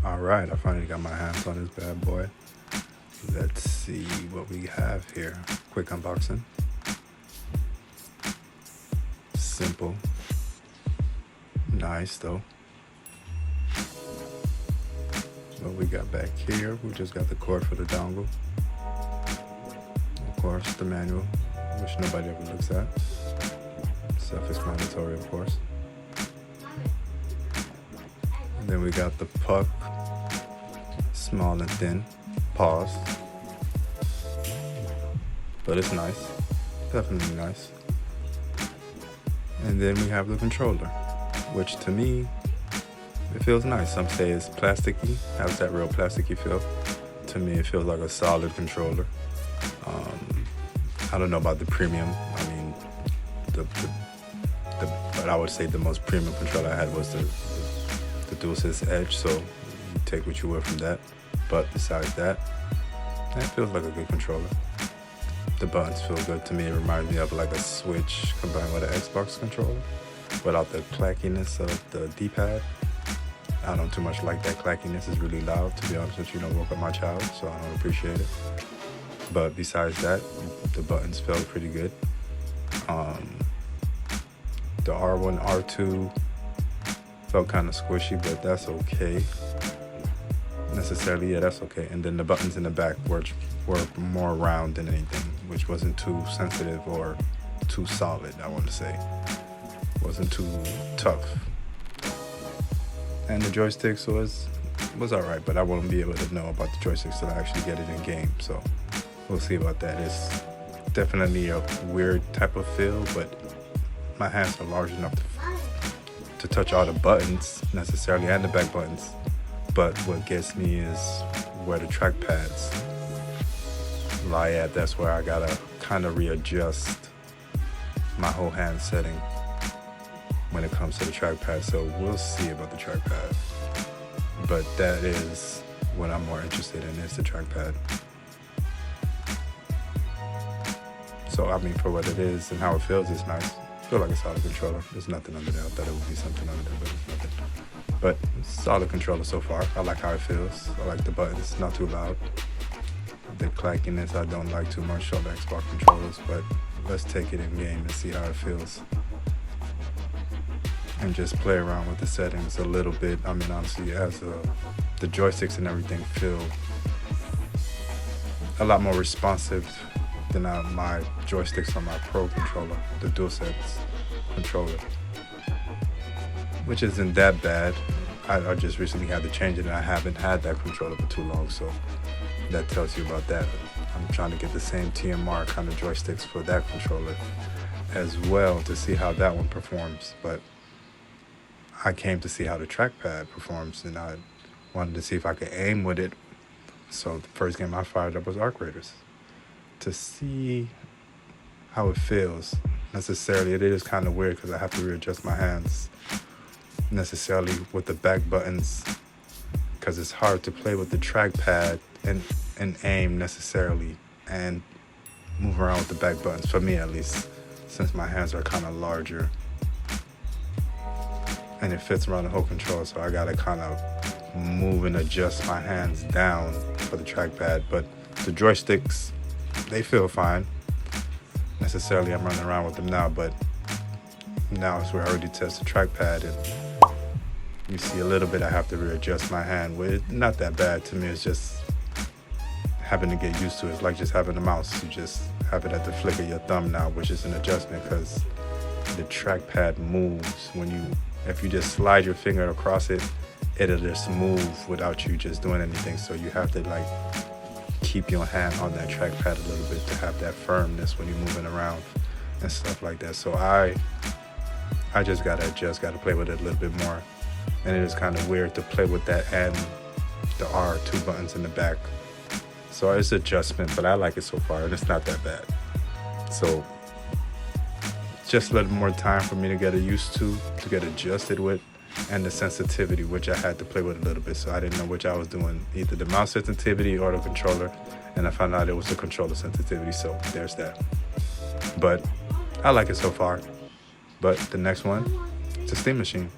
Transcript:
All right, I finally got my hands on this bad boy. Let's see what we have here. Quick unboxing. Simple. Nice though. What we got back here, we just got the cord for the dongle. Of course, the manual, which nobody ever looks at. Self-explanatory, of course. And then we got the puck, small and thin, pause. But it's nice, definitely nice. And then we have the controller, which to me, it feels nice. Some say it's plasticky, has that real plasticky feel. To me, it feels like a solid controller. I don't know about the premium. I mean, but I would say the most premium controller I had was the DualSense Edge, so you take what you will from that. But besides that, it feels like a good controller. The buttons feel good to me. It reminds me of like a Switch combined with an Xbox controller without the clackiness of the D-pad. I don't too much like that clackiness. It's really loud, to be honest with you. Don't woke up my child, so I don't appreciate it. But besides that, the buttons felt pretty good. The R1, R2 felt kind of squishy, but that's okay. Necessarily, yeah, that's okay. And then the buttons in the back were more round than anything, which wasn't too sensitive or too solid, I want to say. Wasn't too tough. And the joysticks was alright, but I won't be able to know about the joysticks till I actually get it in game, so we'll see about that. It's definitely a weird type of feel, but my hands are large enough to touch all the buttons necessarily, and the back buttons. But what gets me is where the trackpads lie at. That's where I gotta kind of readjust my whole hand setting when it comes to the trackpad. So we'll see about the trackpad. But that is what I'm more interested in, is the trackpad. So I mean, for what it is and how it feels, it's nice. I feel like a solid controller. There's nothing under there. I thought it would be something under there, but it's nothing. But solid controller so far. I like how it feels. I like the buttons, not too loud. The clackiness I don't like too much on the Xbox controllers, but let's take it in game and see how it feels. And just play around with the settings a little bit. I mean, honestly, as the joysticks and everything feel a lot more responsive than my joysticks on my Pro controller, the DualSense controller, which isn't that bad. I just recently had to change it, and I haven't had that controller for too long, so that tells you about that. I'm trying to get the same TMR kind of joysticks for that controller as well to see how that one performs. But I came to see how the trackpad performs, and I wanted to see if I could aim with it. So the first game I fired up was Arc Raiders to see how it feels. Necessarily, it is kind of weird because I have to readjust my hands necessarily with the back buttons, because it's hard to play with the trackpad and aim necessarily and move around with the back buttons, for me at least, since my hands are kind of larger and it fits around the whole controller. So I gotta kind of move and adjust my hands down for the trackpad. But the joysticks, they feel fine. Necessarily, I'm running around with them now, but now it's where I already test the trackpad, and you see a little bit I have to readjust my hand with. Not that bad to me. It's just having to get used to it. It's like just having a mouse. You just have it at the flick of your thumb now, which is an adjustment because the trackpad moves if you just slide your finger across it, it'll just move without you just doing anything. So you have to like keep your hand on that trackpad a little bit to have that firmness when you're moving around and stuff like that. So I just gotta adjust, gotta play with it a little bit more. And it is kind of weird to play with that and the R2 buttons in the back. So it's adjustment, but I like it so far, and it's not that bad. So just a little more time for me to get used to get adjusted with, and the sensitivity, which I had to play with a little bit. So I didn't know which I was doing, either the mouse sensitivity or the controller. And I found out it was the controller sensitivity, so there's that. But I like it so far. But the next one, it's a Steam Machine.